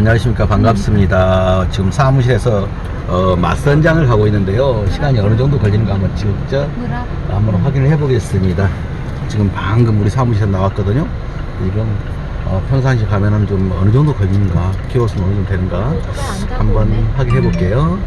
안녕하십니까. 반갑습니다. 지금 사무실에서 맞선장을 하고 있는데요. 시간이 어느 정도 걸리는가 한번 직접 한번 확인을 해 보겠습니다. 지금 방금 우리 사무실에 나왔거든요. 지금 평상시 가면은 좀 어느 정도 걸리는가, 키로수는 어느 정도 되는가 한번 확인해 볼게요.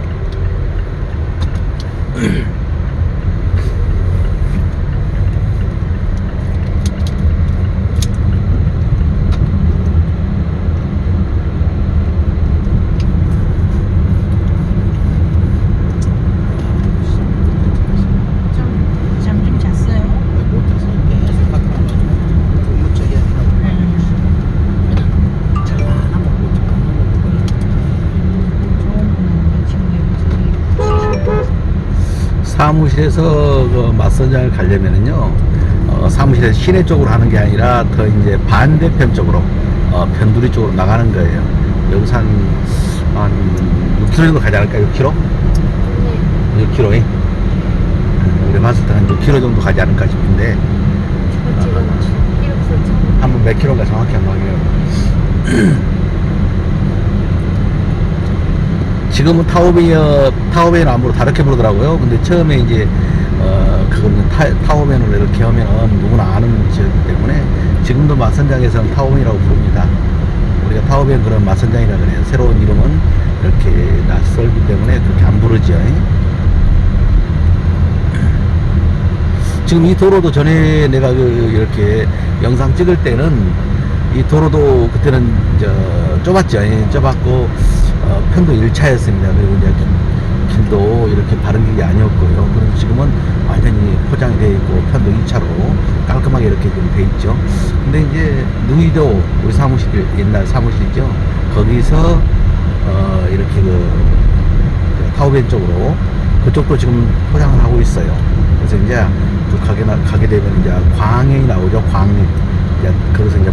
잠 좀 잤어요? 사무실에서 그 맞선장을 가려면은요, 사무실에서 시내 쪽으로 하는 게 아니라 더 이제 반대편 쪽으로, 편두리 쪽으로 나가는 거예요. 여기서 한 6km 정도 가지 않을까? 6km? 네. 6km? 우리 봤을 때 한 6km 정도 가지 않을까 싶은데, 지금 키로수 한번 몇 킬로인가 정확히 한번 확인해요. 지금은 타오베이 나무로 다르게 부르더라고요. 근데 처음에 이제 그거는 타오벤으로 이렇게 하면 누구나 아는 지역이기 때문에 지금도 맞선장에서는 타오벤이라고 부릅니다. 우리가 타오벤 그런 맞선장이라 그래요. 새로운 이름은 이렇게 낯설기 때문에 그렇게 안 부르죠. 지금 이 도로도 전에 내가 이렇게 영상 찍을 때는 이 도로도 그때는 좁았죠. 좁았고 편도 1차였습니다. 그리고 이제 길도 이렇게 바른 길이 아니었고요. 그래서 지금은 완전히 포장이 되어 있고 편도 2차로 깔끔하게 이렇게 좀 돼 있죠. 근데 이제 누이도 우리 사무실, 옛날 사무실이죠. 거기서 이렇게 타오벤 쪽으로 그쪽도 지금 포장을 하고 있어요. 그래서 이제 가게 되면 이제 광해이 나오죠. 광해. 이제 거기서 이제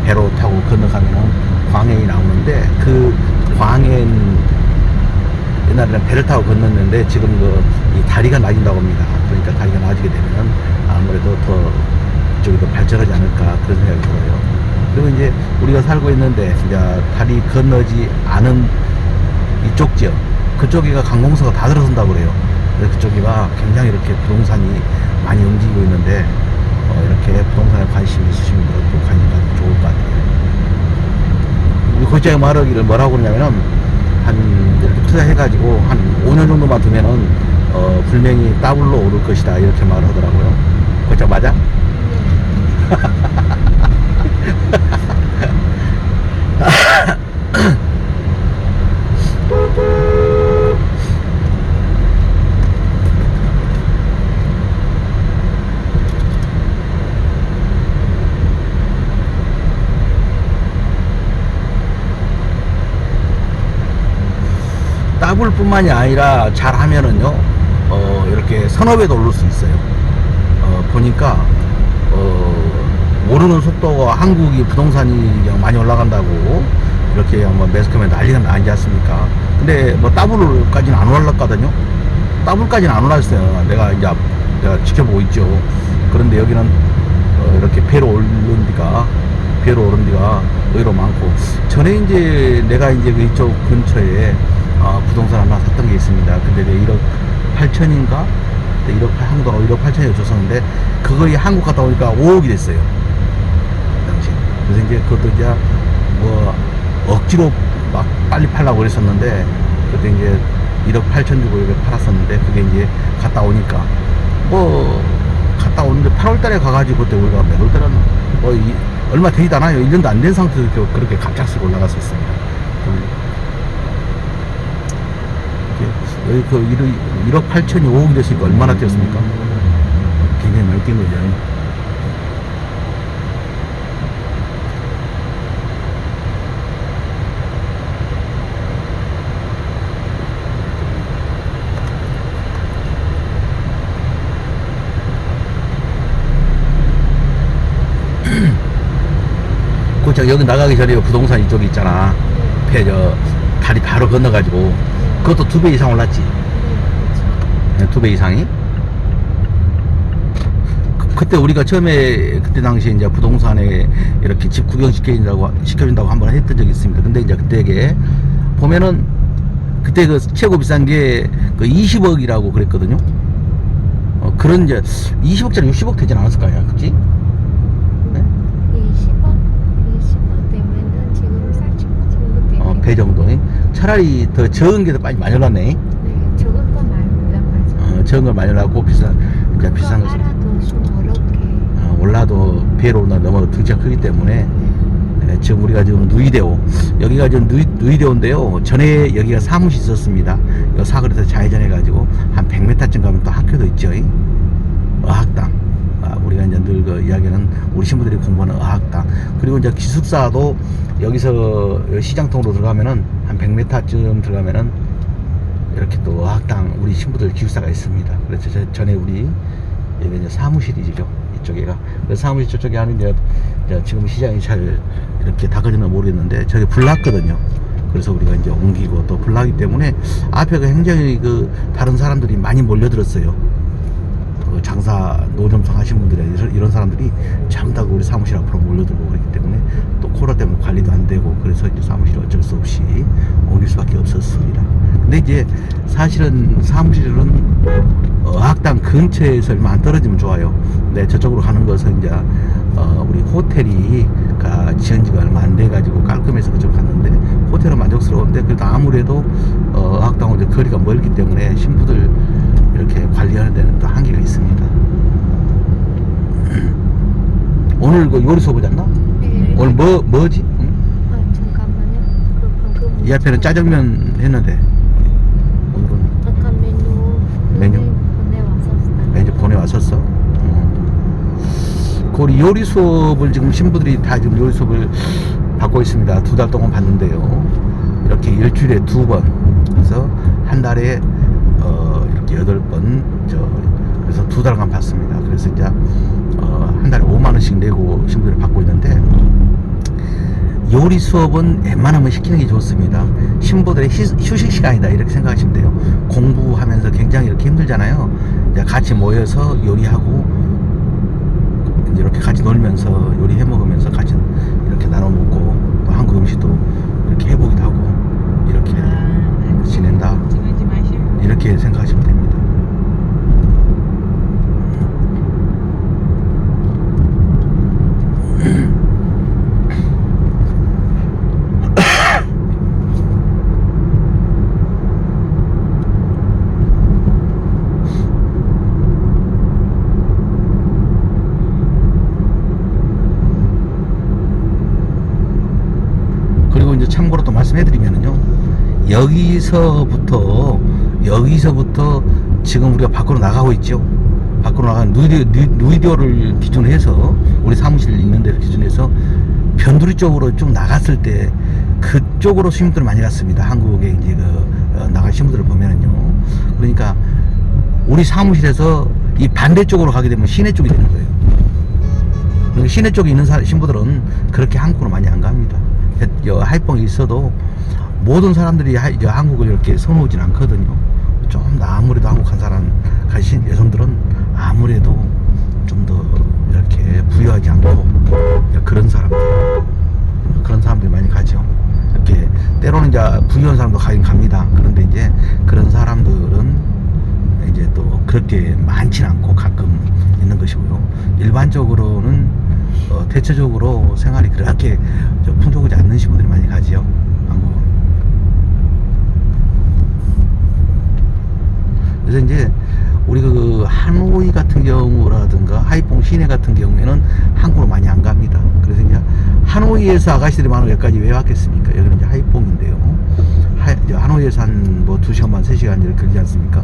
배로 타고 건너가면은 광해이 나오는데 그 광해는 옛날에는 배를 타고 건넜는데 지금 이 다리가 낮아진다고 합니다. 그러니까 다리가 낮아지게 되면 아무래도 더 이쪽이 더 발전하지 않을까 그런 생각이 들어요. 그리고 이제 우리가 살고 있는데 이제 다리 건너지 않은 이쪽 지역, 그쪽이가 관공서가 다 들어선다고 그래요. 그래서 그쪽이가 굉장히 이렇게 부동산이 많이 움직이고 있는데 이렇게 부동산에 관심이 있으시면 또 관심 가지면 좋을 것 같아요. 우리 고장이 말하기를 뭐라고 그러냐면은 한 이렇게 투자해가지고 한 5년 정도만 두면은 분명히 더블로 오를 것이다 이렇게 말을 하더라고요. 고장 맞아? 더블뿐만이 아니라 잘하면은요 이렇게 서너 배도 오를 수 있어요. 보니까 오르는 속도가 한국이 부동산이 많이 올라간다고 이렇게 한번 매스컴에 난리가 나지 않습니까? 근데 뭐 더블까지는 안 올랐거든요. 더블까지는 안 올랐어요. 내가 지켜보고 있죠. 그런데 여기는 이렇게 배로 오른 데가 의외로 많고, 전에 이제 내가 이제 이쪽 근처에 부동산 하나 샀던 게 있습니다. 근데 1억 8천인가? 1억 8천에 줬었는데 그거에 한국 갔다 오니까 5억이 됐어요. 그 당시. 그래서 이제 그것도 이제 뭐 억지로 막 빨리 팔라고 그랬었는데 그때 이제 1억 8천 주고 이렇게 팔았었는데 그게 이제 갔다 오니까 갔다 오는데 8월 달에 가가지고 그때 우리가 몇 월 달에는 얼마 되지도 않아요. 1년도 안 된 상태에서 그렇게 갑작스럽게 올라갔었습니다. 여기 1억 8천이 5억이 됐으니까 얼마나 뛰었습니까? 굉장히 많이 뛴 거죠. 여기 나가기 전에 부동산 이쪽에 있잖아. 다리 바로 건너가지고 그것도 2배 이상 올랐지. 2배 이상이? 그때 우리가 처음에 그때 당시에 이제 부동산에 이렇게 집 시켜준다고 한번 했던 적이 있습니다. 근데 이제 그때게 보면은 그때 그 최고 비싼 게 그 20억이라고 그랬거든요. 그런 이제 20억짜리 60억 되진 않았을 거 아니야, 그치? 네? 20억 되면은 지금 40억 정도 되네요. 배 정도. 차라리 더 적은 게 더 많이 올랐네. 네, 적은 거 많이 올라가죠. 적은 걸 많이 올랐고 비싼 거 알아도 좀 어렵게. 올라도 배로 너무 등치가 크기 때문에 네. 지금 우리가 지금 누이대오, 여기가 지금 누이대오인데요. 전에 여기가 사무실 있었습니다. 이 사거리에서 좌회전해 가지고 한 100m쯤 가면 또 학교도 있죠. 어학당. 우리가 이제 늘 그 이야기는 우리 신부들이 공부하는 어학당. 그리고 이제 기숙사도 여기서 시장통으로 들어가면은 한 100m쯤 들어가면은 이렇게 또 어학당 우리 신부들 기숙사가 있습니다. 그래서 전에 우리 여기 이제 사무실이죠. 이쪽에가. 그래서 사무실 저쪽에 하는 이제 지금 시장이 잘 이렇게 닦아지나 모르겠는데 저기 불났거든요. 그래서 우리가 이제 옮기고 또 불나기 때문에 앞에가 굉장히 그 다른 사람들이 많이 몰려들었어요. 장사 노점상 하신 분들이 이런 사람들이 전부 다 우리 사무실 앞으로 몰려들고 그렇기 때문에 또 코로나 때문에 관리도 안 되고 그래서 이제 사무실 어쩔 수 없이 옮길 수밖에 없었습니다. 근데 이제 사실은 사무실은 어학당 근처에서 얼마 안 떨어지면 좋아요. 네, 저쪽으로 가는 것은 이제 우리 호텔이 지은 지가 얼마 안 돼 가지고 깔끔해서 그쪽 갔는데 호텔은 만족스러운데 그래도 아무래도 어학당하고 이제 거리가 멀기 때문에 신부들 이렇게 관리하는 데는 또 한계가 있습니다. 오늘 그 요리 수업 보지 않나? 네. 오늘 뭐지? 응? 잠깐만요. 그 방금 이 앞에는 짜장면 했는데 오늘은 아까 메뉴 보내왔었어. 그 요리 수업을 지금 신부들이 다 지금 요리 수업을 받고 있습니다. 2달 동안 받는데요. 이렇게 일주일에 2번, 그래서 한 달에 이렇게 8번, 그래서 2달간 받습니다. 그래서 이제 한 달에 5만 원씩 내고 신부들이 받고 있는데 요리 수업은 웬만하면 시키는 게 좋습니다. 신부들의 휴식 시간이다 이렇게 생각하시면 돼요. 공부하면서 굉장히 이렇게 힘들잖아요. 이제 같이 모여서 요리하고 이제 이렇게 같이 놀면서 요리해 먹으면서 같이 이렇게 나눠 먹고 또 한국 음식도 이렇게 해보기도 하고 이렇게 지낸다 이렇게 생각하시면 됩니다. 그리고 이제 참고로 또 말씀해드리면은요, 여기서부터 지금 우리가 밖으로 나가고 있죠. 밖으로 나간 누이디오를 기준으로 해서 우리 사무실 있는 데를 기준으로 해서 변두리 쪽으로 좀 나갔을 때 그쪽으로 신부들 많이 갔습니다. 한국에 이제 나갈 신부들을 보면은요. 그러니까 우리 사무실에서 이 반대쪽으로 가게 되면 시내 쪽이 되는 거예요. 그러니까 시내 쪽에 있는 신부들은 그렇게 한국으로 많이 안 갑니다. 하이뽕이 있어도 모든 사람들이 한국을 이렇게 선호하진 않거든요. 좀 아무래도 한국 한 사람 가신 여성들은 아무래도 좀 더 이렇게 부유하지 않고 그런 사람들이 많이 가죠. 이렇게 때로는 이제 부유한 사람도 가긴 갑니다. 그런데 이제 그런 사람들은 이제 또 그렇게 많지는 않고 가끔 있는 것이고요. 일반적으로는 대체적으로 생활이 그렇게 풍족하지 않는 신부들이 많이 가지요, 한국은. 그래서 이제 우리 그 하노이 같은 경우라든가 하이퐁 시내 같은 경우에는 한국으로 많이 안 갑니다. 그래서 이제 하노이에서 아가씨들이 많은 여기까지 왜 왔겠습니까? 여기는 이제 하이퐁인데요. 하노이에서 한 뭐 2시간 반, 3시간 이렇게 걸리지 않습니까?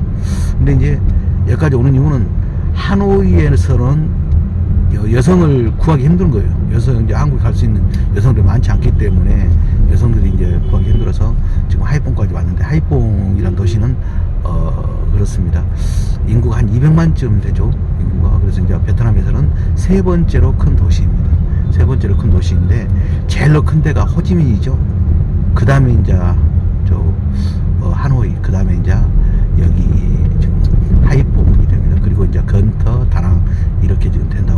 근데 이제 여기까지 오는 이유는 하노이에서는 여성을 구하기 힘든 거예요. 이제 한국에 갈 수 있는 여성들이 많지 않기 때문에 여성들이 이제 구하기 힘들어서 지금 하이퐁까지 왔는데, 하이퐁이란 도시는 그렇습니다. 인구가 한 200만쯤 되죠, 인구가. 그래서 이제 베트남에서는 3번째로 큰 도시입니다. 3번째로 큰 도시인데 제일로 큰 데가 호지민이죠. 그 다음에 이제 하노이, 그 다음에 이제 여기 지금 하이퐁이 됩니다. 그리고 이제 건터, 다낭 이렇게 지금 된다.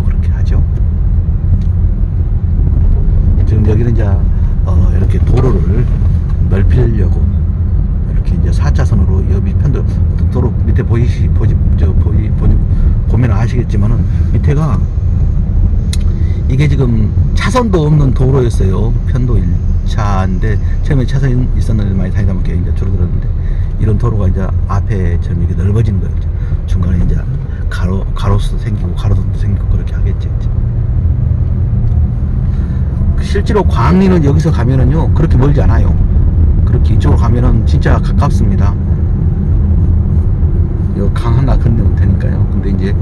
밑에 보면 아시겠지만은 밑에가 이게 지금 차선도 없는 도로였어요. 편도 1차인데 처음에 차선이 있었는데 많이 다니다 보니까 이제 줄어들었는데 이런 도로가 이제 앞에 좀 이렇게 넓어지는 거예요. 중간에 이제 가로수도 생기고 가로등도 생기고 그렇게 하겠지. 실제로 광리는 여기서 가면은요 그렇게 멀지 않아요. 그렇게 이쪽으로 가면은 진짜 가깝습니다. 요 강 하나 건너면 되니까요. 근데 이제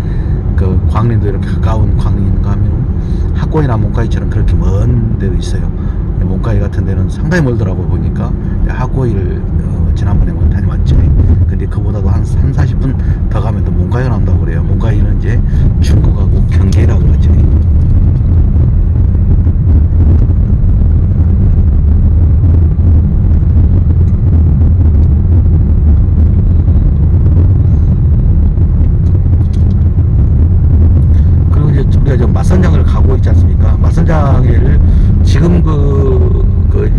그 광리도 이렇게 가까운 광리인가 하면은 학고이나 몽가이처럼 그렇게 먼 데도 있어요. 몽가이 같은 데는 상당히 멀더라고요. 보니까 학고이를 지난번에 뭐 다녀왔죠. 근데 그보다도 한 30-40분 더 가면 또 몽가이가 나온다고 그래요. 몽가이는 이제 중국하고 경계라고 그러죠. 맞선장을 가고 있지 않습니까? 맞선장을 지금 그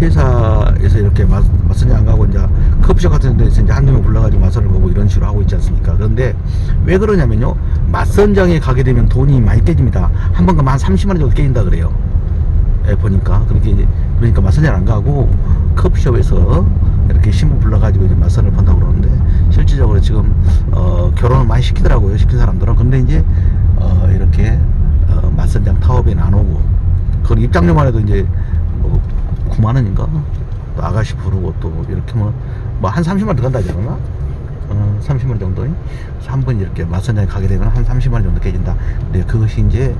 회사에서 이렇게 맞선장 안 가고 이제 커피숍 같은 데서 이제 한두 명 불러가지고 맞선을 보고 이런 식으로 하고 있지 않습니까? 그런데 왜 그러냐면요, 맞선장에 가게 되면 돈이 많이 깨집니다. 한 번 가면 한 30만 원 정도 깨진다 그래요. 예, 보니까 그러니까 맞선장 안 가고 커피숍에서 이렇게 신부 불러가지고 이제 맞선을 본다고 그러는데 실질적으로 지금 결혼을 많이 시키더라고요. 시킨 사람들은. 근데 이제 이렇게 맞선장 타업에는 안 오고 그건 입장료만 해도 이제 뭐 9만 원인가 또 아가씨 부르고 또 이렇게 뭐 한 30만 원 더 간다 하지 않았나? 30만 원 정도. 그래서 한 번 이렇게 맞선장에 가게 되면 한 30만 원 정도 깨진다. 근데 그것이 이제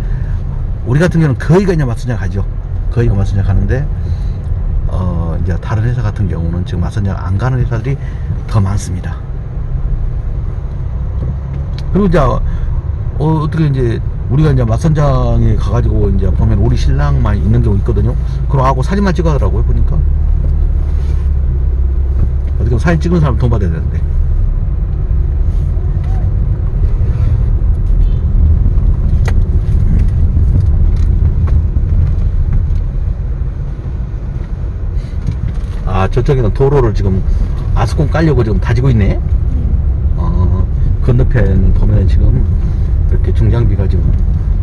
우리 같은 경우는 거의가 이제 맞선장 가죠. 거의가 맞선장 가는데 이제 다른 회사 같은 경우는 지금 맞선장 안 가는 회사들이 더 많습니다. 그리고 이제 어떻게 이제 우리가 이제 맞선장에 가가지고 이제 보면 우리 신랑만 있는 경우 있거든요. 그럼 하고 사진만 찍어하더라고요. 보니까 어떻게 사진 찍은 사람 돈 받아야 되는데. 아, 저쪽에는 도로를 지금 아스콘 깔려고 지금 다지고 있네. 건너편 보면 지금 이렇게 중장비가 지금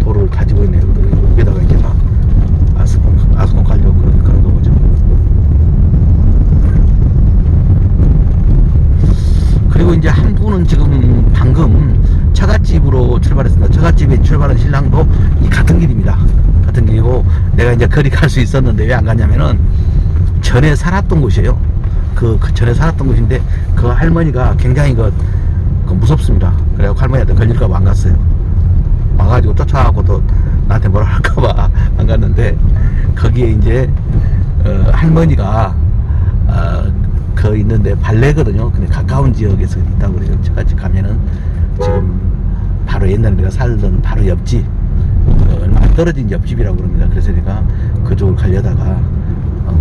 도로를 다지고 있네요. 여기다가 이제 막 아스콘 깔려고 그런 거죠. 그리고 이제 한 분은 지금 방금 처갓집으로 출발했습니다. 처갓집에 출발한 신랑도 이 같은 길입니다. 같은 길이고 내가 이제 거리 갈 수 있었는데 왜 안 갔냐면은 전에 살았던 곳이에요. 그 전에 살았던 곳인데 그 할머니가 굉장히 무섭습니다. 그래갖고 할머니한테 걸릴까봐 안 갔어요. 와가지고 쫓아가고 또 나한테 뭐라 할까봐 안 갔는데 거기에 이제 할머니가 그 있는데 발레거든요. 근데 가까운 지역에서 있다고 그래요. 저같이 가면은 지금 바로 옛날에 내가 살던 바로 옆집 얼마 안 떨어진 옆집이라고 그럽니다. 그래서 내가 그쪽을 가려다가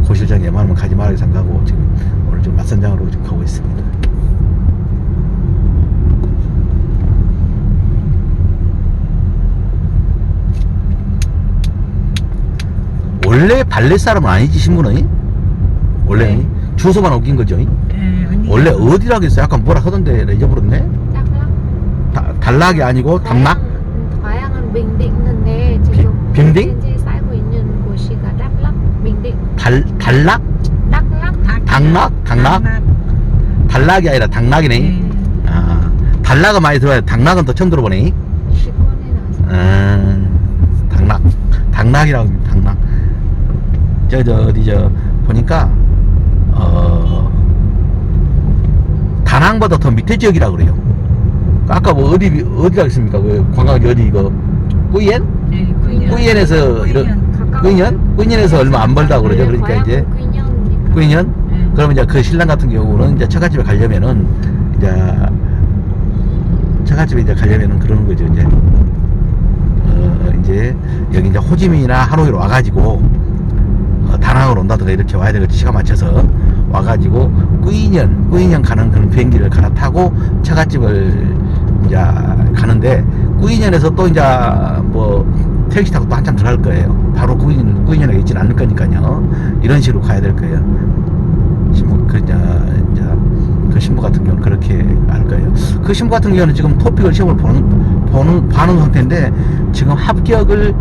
고실장에 웬만하면 가지 말아야 생각하고 지금 오늘 좀 맞선장으로 지금 가고 있습니다. 원래 발레 사람은 아니지, 신부는? 원래 네. 주소만 옮긴 거죠? 네, 아니. 원래 어디라고 했어요? 약간 뭐라 하던데 나 잊어버렸네. 달락이 아니고 담락? 고향은 빙딩인데 지금 빙딩? 현재 살고 있는 곳이가 Đắk 빙딩. 달락? 당락? 달락이 아니라 당락이네. 네. 아, 달락은 많이 들어와요. 당락은 또 처음 들어보네. 시권에 나와서. 당락이라고 합니다. 당락. 어디 보니까 다낭보다 더 밑에 지역이라 그래요. 아까 뭐 어디라 했습니까? 그 관광지 어디 이거 꾸이엔? 네, 꾸이엔에서 꾸이엔에서 얼마 안 벌다고 그러죠. 그러니까 이제 꾸이엔? 네. 그러면 이제 그 신랑 같은 경우는 이제 처갓집에 가려면은 그러는 거죠. 이제 여기 이제 호지민이나 하노이로 와가지고 다낭으로 온다든가 이렇게 와야 되겠지. 시간 맞춰서 와가지고 꾸이년 가는 그런 비행기를 갈아타고 처갓집을 이제 가는데 꾸이년에서 또 이제 뭐 택시 타고 또 한참 들어갈 거예요. 바로 꾸이년에 있지는 않을 거니까요. 이런 식으로 가야 될 거예요. 신부 그 신부 같은 경우는 그 신부 같은 경우는 지금 토픽을 시험을 봐는 상태인데 지금 합격을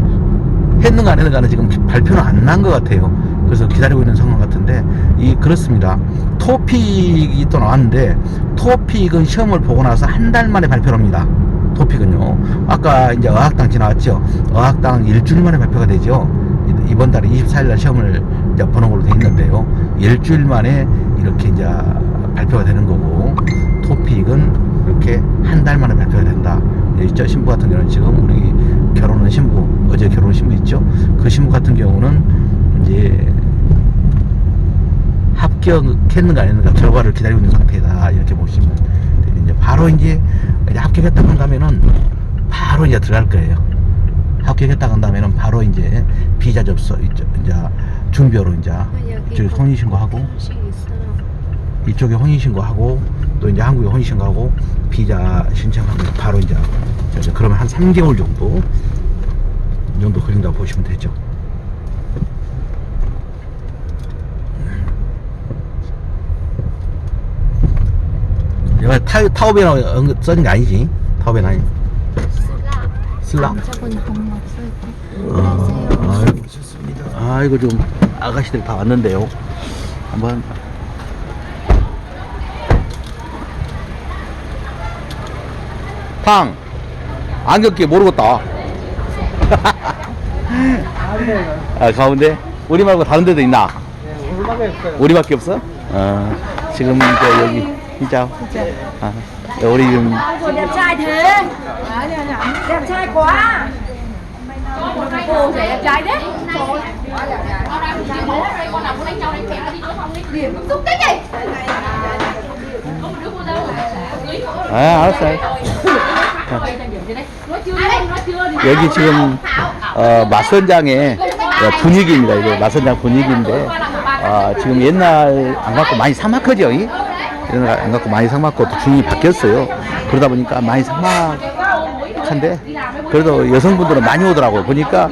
했는가 안 했는가는 지금 발표는 안 난 것 같아요. 그래서 기다리고 있는 상황 같은데 그렇습니다. 토픽이 또 나왔는데 토픽은 시험을 보고 나서 한 달 만에 발표를 합니다. 토픽은요. 아까 이제 어학당 지나왔죠. 어학당 일주일 만에 발표가 되죠. 이번 달에 24일날 시험을 이제 보는 걸로 되어 있는데요. 일주일 만에 이렇게 이제 발표가 되는 거고, 토픽은 이렇게 한 달 만에 발표가 된다. 있죠. 신부 같은 경우는 지금 우리 결혼한 신부, 어제 결혼 신부 있죠. 그 신부 같은 경우는 이제 합격했는가 안 했는가 결과를 기다리고 있는 상태다. 이렇게 보시면 되죠. 이제 바로 이제 합격했다고 한다면은 바로 이제 들어갈 거예요. 합격했다고 한다면은 바로 이제 비자 접수 이제 준비하러 이제 저기 혼인신고하고 결혼식 있어요. 이쪽에 혼인신고하고 또 이제 한국에 혼인신고하고 비자 신청하면 바로 이제 그러면 한 3개월 정도 걸린다고 보시면 되죠. 내가 타오베라고 써진 게 아니지? 타오베는 아니. 슬라? 남자분 너무 없을 때. 아이고 좋습니다. 아이고 좀 아가씨들 다 왔는데요. 한번 팡 안경끼 모르겠다. 아 가운데? 우리 말고 다른 데도 있나? 네, 우리밖에 없어요. 우리밖에 없어? 지금 이제 여기 진짜 우리 지금 Cô đẹp trai thế. Đẹp trai quá. Cô rể đẹp trai đấy. Điểm xúc tích này. 알았어요. 여기 지금 마선장의 분위기입니다. 이거 마선장 분위기인데 지금 옛날 안 갖고 많이 삭막하죠. 옛날 안 갖고 많이 삭막고 또 주인이 바뀌었어요. 그러다 보니까 많이 삭막한데 그래도 여성분들은 많이 오더라고요. 보니까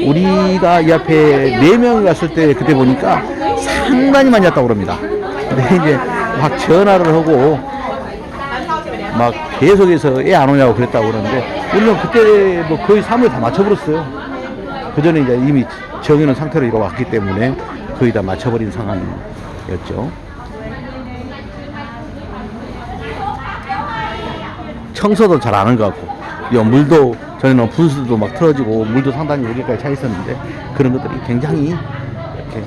우리가 이 앞에 4명이 왔을 때 그때 보니까 상당히 많이 왔다고 그럽니다. 근데 이제 막 전화를 하고 막 계속해서 애 안 오냐고 그랬다고 그러는데 우리는 그때 뭐 거의 사무에 다 맞춰버렸어요. 그 전에 이제 이미 정해놓은 상태로 이거 왔기 때문에 거의 다 맞춰버린 상황이었죠. 청소도 잘 안 한 것 같고, 물도 전에는 분수도 막 틀어지고 물도 상당히 여기까지 차 있었는데 그런 것들이 굉장히 이렇게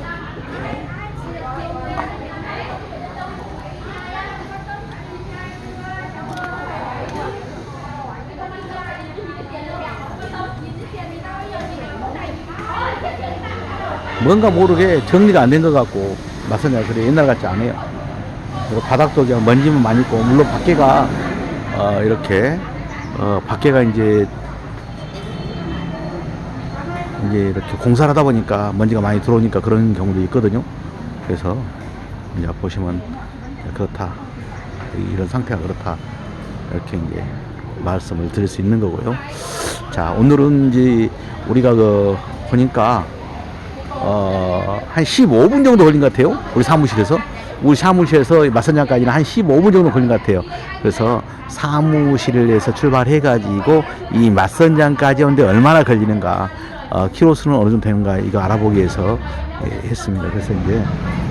뭔가 모르게 정리가 안 된 것 같고 맞선이야. 그래 옛날 같지 않아요. 그리고 바닥도 그냥 먼지만 많이 있고, 물론 밖에가 이렇게 밖에가 이제 이렇게 공사를 하다 보니까 먼지가 많이 들어오니까 그런 경우도 있거든요. 그래서 이제 보시면 그렇다, 이런 상태가 그렇다, 이렇게 이제 말씀을 드릴 수 있는 거고요. 자, 오늘은 이제 우리가 보니까 한 15분 정도 걸린 것 같아요. 우리 사무실에서 맞선장까지는 한 15분 정도 걸린 것 같아요. 그래서 사무실에서 출발해가지고 이 맞선장까지 오는데 얼마나 걸리는가, 키로수는 어느 정도 되는가, 이거 알아보기 위해서 했습니다. 그래서 이제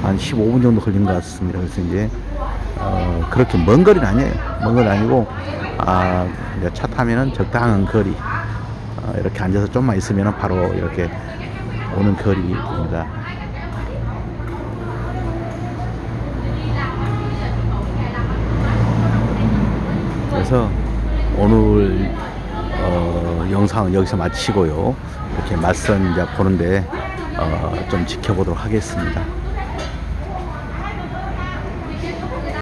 한 15분 정도 걸린 것 같습니다. 그래서 이제 그렇게 먼 거리는 아니에요. 먼 거리는 아니고 이제 차 타면은 적당한 거리, 이렇게 앉아서 좀만 있으면은 바로 이렇게 오는 거리입니다. 그래서 오늘 영상은 여기서 마치고요. 이렇게 맞선 이제 보는데 좀 지켜보도록 하겠습니다.